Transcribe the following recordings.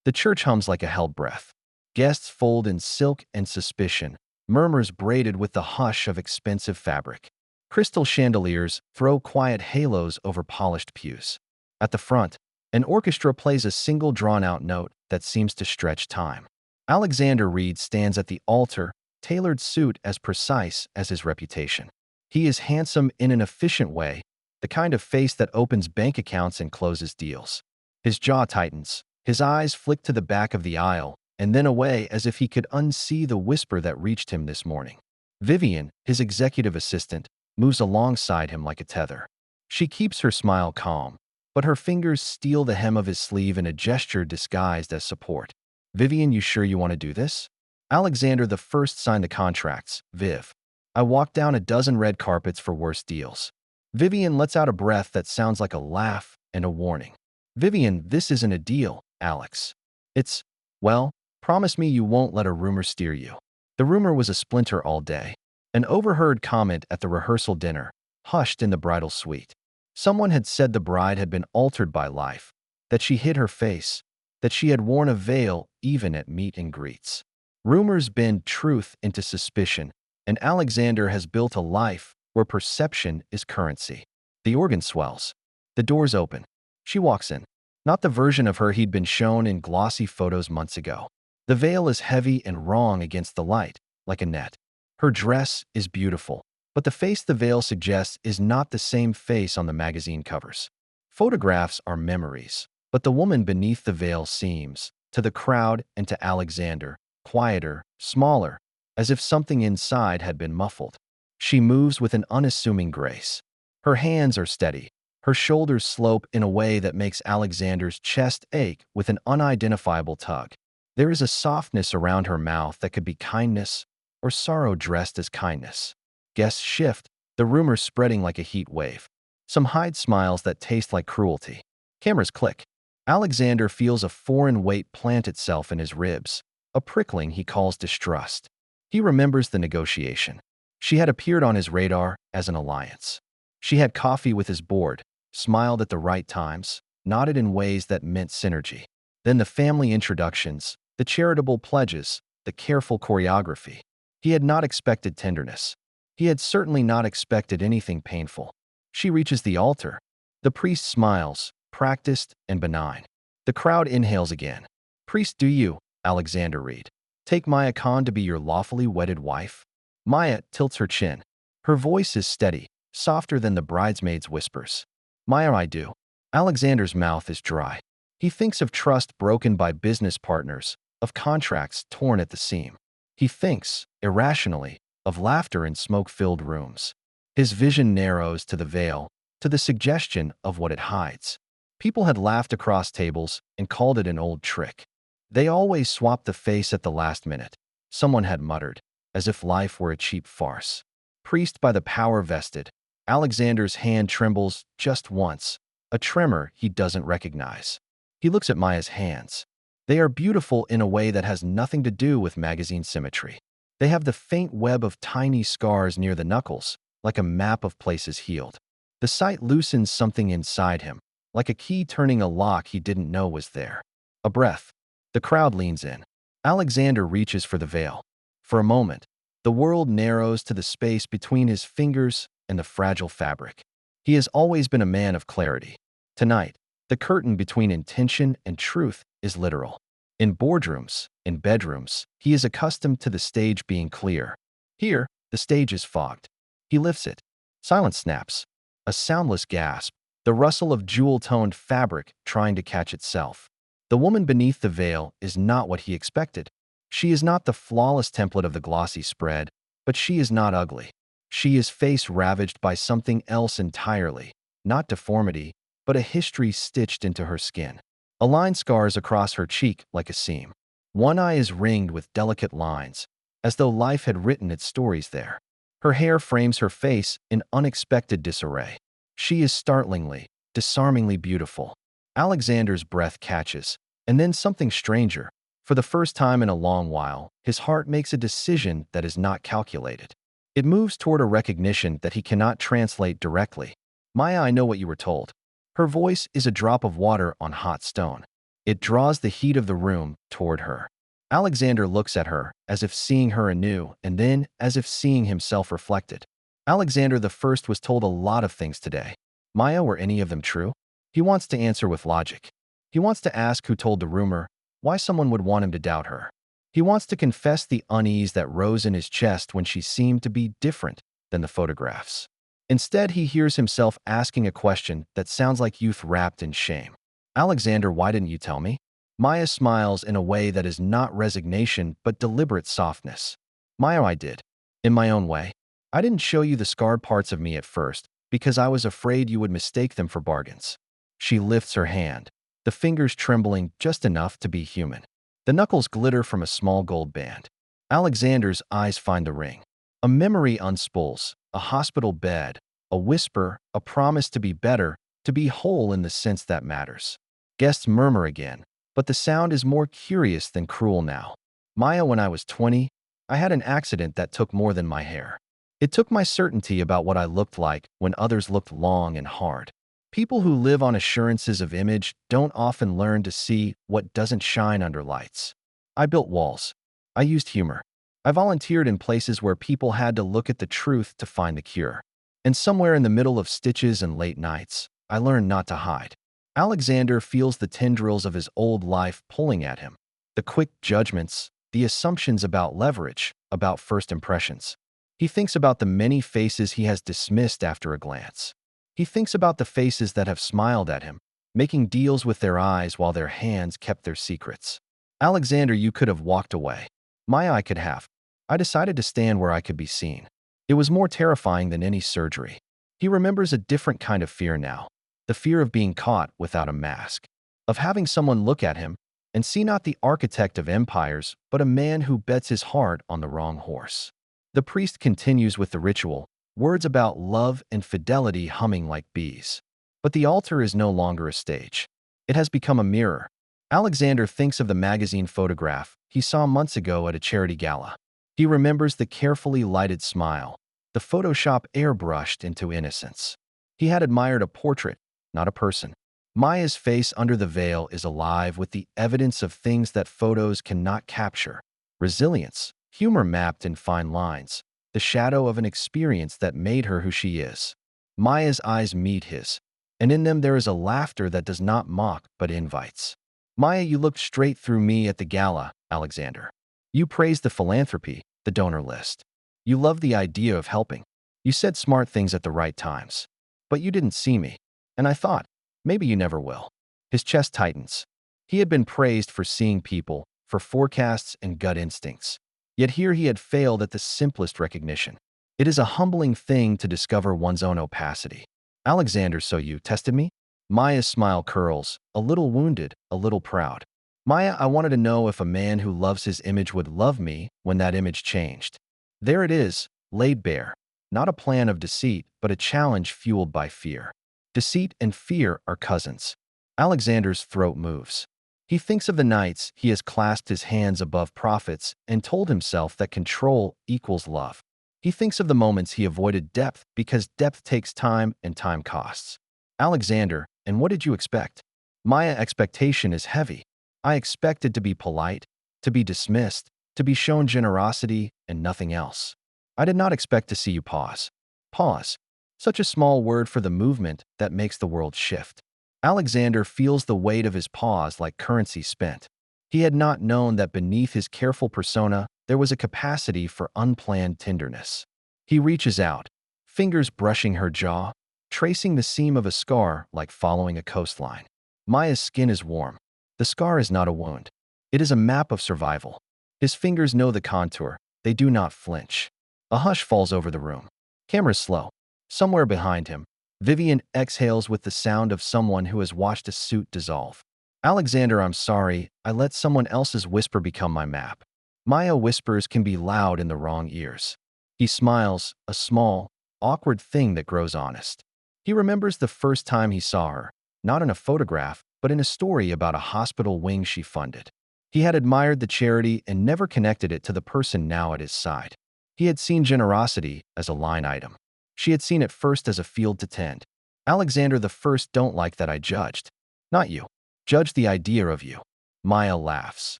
The church hums like a held breath. Guests fold in silk and suspicion, murmurs braided with the hush of expensive fabric. Crystal chandeliers throw quiet halos over polished pews. At the front, an orchestra plays a single drawn-out note that seems to stretch time. Alexander Reed stands at the altar, tailored suit as precise as his reputation. He is handsome in an efficient way, the kind of face that opens bank accounts and closes deals. His jaw tightens, his eyes flick to the back of the aisle, and then away as if he could unsee the whisper that reached him this morning. Vivian, his executive assistant, moves alongside him like a tether. She keeps her smile calm, but her fingers steal the hem of his sleeve in a gesture disguised as support. Vivian, you sure you want to do this? Alexander the First signed the contracts. Viv. I walked down a dozen red carpets for worse deals. Vivian lets out a breath that sounds like a laugh and a warning. Vivian, this isn't a deal, Alex. It's, well, promise me you won't let a rumor steer you. The rumor was a splinter all day. An overheard comment at the rehearsal dinner, hushed in the bridal suite. Someone had said the bride had been altered by life, that she hid her face, that she had worn a veil even at meet and greets. Rumors bend truth into suspicion, and Alexander has built a life where perception is currency. The organ swells. The doors open. She walks in. Not the version of her he'd been shown in glossy photos months ago. The veil is heavy and wrong against the light, like a net. Her dress is beautiful, but the face the veil suggests is not the same face on the magazine covers. Photographs are memories, but the woman beneath the veil seems, to the crowd and to Alexander, quieter, smaller, as if something inside had been muffled. She moves with an unassuming grace. Her hands are steady. Her shoulders slope in a way that makes Alexander's chest ache with an unidentifiable tug. There is a softness around her mouth that could be kindness or sorrow dressed as kindness. Guests shift, the rumors spreading like a heat wave. Some hide smiles that taste like cruelty. Cameras click. Alexander feels a foreign weight plant itself in his ribs, a prickling he calls distrust. He remembers the negotiation. She had appeared on his radar as an alliance. She had coffee with his board, smiled at the right times, nodded in ways that meant synergy. Then the family introductions, the charitable pledges, the careful choreography. He had not expected tenderness. He had certainly not expected anything painful. She reaches the altar. The priest smiles, practiced and benign. The crowd inhales again. Priest, do you, Alexander Reed, take Maya Khan to be your lawfully wedded wife? Maya tilts her chin. Her voice is steady, softer than the bridesmaid's whispers. Maya, I do. Alexander's mouth is dry. He thinks of trust broken by business partners, of contracts torn at the seam. He thinks, irrationally, of laughter in smoke-filled rooms. His vision narrows to the veil, to the suggestion of what it hides. People had laughed across tables and called it an old trick. They always swapped the face at the last minute. Someone had muttered, as if life were a cheap farce. Priest by the power vested, Alexander's hand trembles just once, a tremor he doesn't recognize. He looks at Maya's hands. They are beautiful in a way that has nothing to do with magazine symmetry. They have the faint web of tiny scars near the knuckles, like a map of places healed. The sight loosens something inside him, like a key turning a lock he didn't know was there. A breath. The crowd leans in. Alexander reaches for the veil. For a moment, the world narrows to the space between his fingers and the fragile fabric. He has always been a man of clarity. Tonight, the curtain between intention and truth is literal. In boardrooms, in bedrooms, he is accustomed to the stage being clear. Here, the stage is fogged. He lifts it. Silence snaps. A soundless gasp, the rustle of jewel-toned fabric trying to catch itself. The woman beneath the veil is not what he expected. She is not the flawless template of the glossy spread, but she is not ugly. She is face ravaged by something else entirely, not deformity, but a history stitched into her skin. A line scars across her cheek like a seam. One eye is ringed with delicate lines, as though life had written its stories there. Her hair frames her face in unexpected disarray. She is startlingly, disarmingly beautiful. Alexander's breath catches, and then something stranger. For the first time in a long while, his heart makes a decision that is not calculated. It moves toward a recognition that he cannot translate directly. Maya, I know what you were told. Her voice is a drop of water on hot stone. It draws the heat of the room toward her. Alexander looks at her, as if seeing her anew, and then as if seeing himself reflected. Alexander the First was told a lot of things today. Maya, were any of them true? He wants to answer with logic. He wants to ask who told the rumor, why someone would want him to doubt her. He wants to confess the unease that rose in his chest when she seemed to be different than the photographs. Instead, he hears himself asking a question that sounds like youth wrapped in shame. Alexander, why didn't you tell me? Maya smiles in a way that is not resignation but deliberate softness. Maya, I did. In my own way. I didn't show you the scarred parts of me at first because I was afraid you would mistake them for bargains. She lifts her hand, the fingers trembling just enough to be human. The knuckles glitter from a small gold band. Alexander's eyes find the ring. A memory unspools, a hospital bed, a whisper, a promise to be better, to be whole in the sense that matters. Guests murmur again, but the sound is more curious than cruel now. Maya, when I was 20, I had an accident that took more than my hair. It took my certainty about what I looked like when others looked long and hard. People who live on assurances of image don't often learn to see what doesn't shine under lights. I built walls. I used humor. I volunteered in places where people had to look at the truth to find the cure. And somewhere in the middle of stitches and late nights, I learned not to hide. Alexander feels the tendrils of his old life pulling at him. The quick judgments, the assumptions about leverage, about first impressions. He thinks about the many faces he has dismissed after a glance. He thinks about the faces that have smiled at him, making deals with their eyes while their hands kept their secrets. Alexander, you could have walked away. Maya, I could have. I decided to stand where I could be seen. It was more terrifying than any surgery. He remembers a different kind of fear now. The fear of being caught without a mask. Of having someone look at him and see not the architect of empires, but a man who bets his heart on the wrong horse. The priest continues with the ritual, words about love and fidelity humming like bees. But the altar is no longer a stage. It has become a mirror. Alexander thinks of the magazine photograph he saw months ago at a charity gala. He remembers the carefully lighted smile, the Photoshop airbrushed into innocence. He had admired a portrait, not a person. Maya's face under the veil is alive with the evidence of things that photos cannot capture. Resilience, humor mapped in fine lines, the shadow of an experience that made her who she is. Maya's eyes meet his, and in them there is a laughter that does not mock but invites. Maya, you looked straight through me at the gala, Alexander. You praised the philanthropy, the donor list. You loved the idea of helping. You said smart things at the right times. But you didn't see me. And I thought, maybe you never will. His chest tightens. He had been praised for seeing people, for forecasts and gut instincts. Yet here he had failed at the simplest recognition. It is a humbling thing to discover one's own opacity. Alexander, so you tested me? Maya's smile curls, a little wounded, a little proud. Maya, I wanted to know if a man who loves his image would love me when that image changed. There it is, laid bare. Not a plan of deceit, but a challenge fueled by fear. Deceit and fear are cousins. Alexander's throat moves. He thinks of the nights he has clasped his hands above prophets and told himself that control equals love. He thinks of the moments he avoided depth because depth takes time and time costs. Alexander, and what did you expect? Maya, expectation is heavy. I expected to be polite, to be dismissed, to be shown generosity and nothing else. I did not expect to see you pause. Pause. Such a small word for the movement that makes the world shift. Alexander feels the weight of his pause like currency spent. He had not known that beneath his careful persona there was a capacity for unplanned tenderness. He reaches out, fingers brushing her jaw, tracing the seam of a scar like following a coastline. Maya's skin is warm. The scar is not a wound. It is a map of survival. His fingers know the contour. They do not flinch. A hush falls over the room. Camera's slow. Somewhere behind him, Vivian exhales with the sound of someone who has watched a suit dissolve. Alexander, I'm sorry, I let someone else's whisper become my map. Maya, whispers can be loud in the wrong ears. He smiles, a small, awkward thing that grows honest. He remembers the first time he saw her, not in a photograph, but in a story about a hospital wing she funded. He had admired the charity and never connected it to the person now at his side. He had seen generosity as a line item. She had seen it first as a field to tend. Alexander the First, don't like that I judged. Not you. Judge the idea of you. Maya laughs,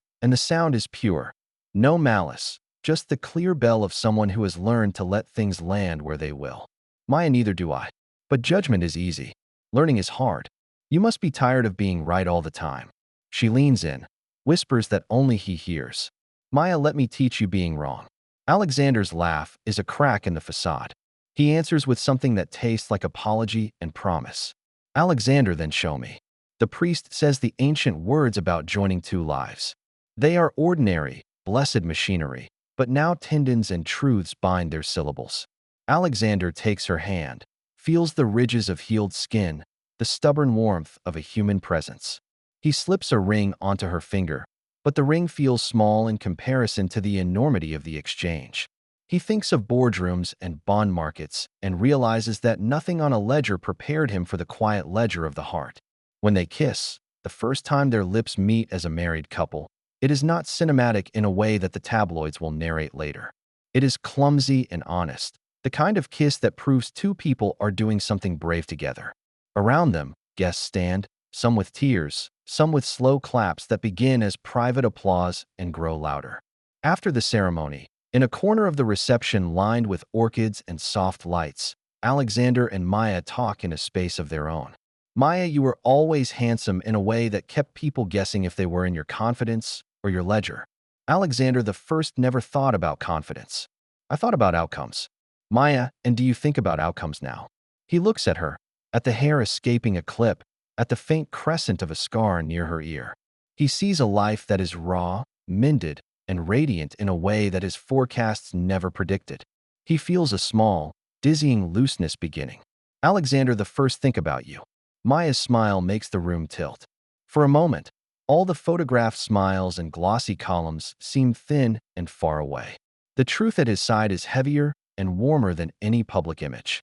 and the sound is pure. No malice, just the clear bell of someone who has learned to let things land where they will. Maya, neither do I. But judgment is easy. Learning is hard. You must be tired of being right all the time. She leans in, whispers that only he hears. Maya, let me teach you being wrong. Alexander's laugh is a crack in the facade. He answers with something that tastes like apology and promise. Alexander, then show me. The priest says the ancient words about joining two lives. They are ordinary, blessed machinery, but now tendons and truths bind their syllables. Alexander takes her hand, feels the ridges of healed skin, the stubborn warmth of a human presence. He slips a ring onto her finger, but the ring feels small in comparison to the enormity of the exchange. He thinks of boardrooms and bond markets and realizes that nothing on a ledger prepared him for the quiet ledger of the heart. When they kiss, the first time their lips meet as a married couple, it is not cinematic in a way that the tabloids will narrate later. It is clumsy and honest, the kind of kiss that proves two people are doing something brave together. Around them, guests stand, some with tears, some with slow claps that begin as private applause and grow louder. After the ceremony, in a corner of the reception lined with orchids and soft lights, Alexander and Maya talk in a space of their own. Maya, you were always handsome in a way that kept people guessing if they were in your confidence or your ledger. Alexander the First never thought about confidence. I thought about outcomes. Maya, and do you think about outcomes now? He looks at her, at the hair escaping a clip, at the faint crescent of a scar near her ear. He sees a life that is raw, mended, and radiant in a way that his forecasts never predicted. He feels a small, dizzying looseness beginning. Alexander the First, think about you. Maya's smile makes the room tilt. For a moment, all the photographed smiles and glossy columns seem thin and far away. The truth at his side is heavier and warmer than any public image.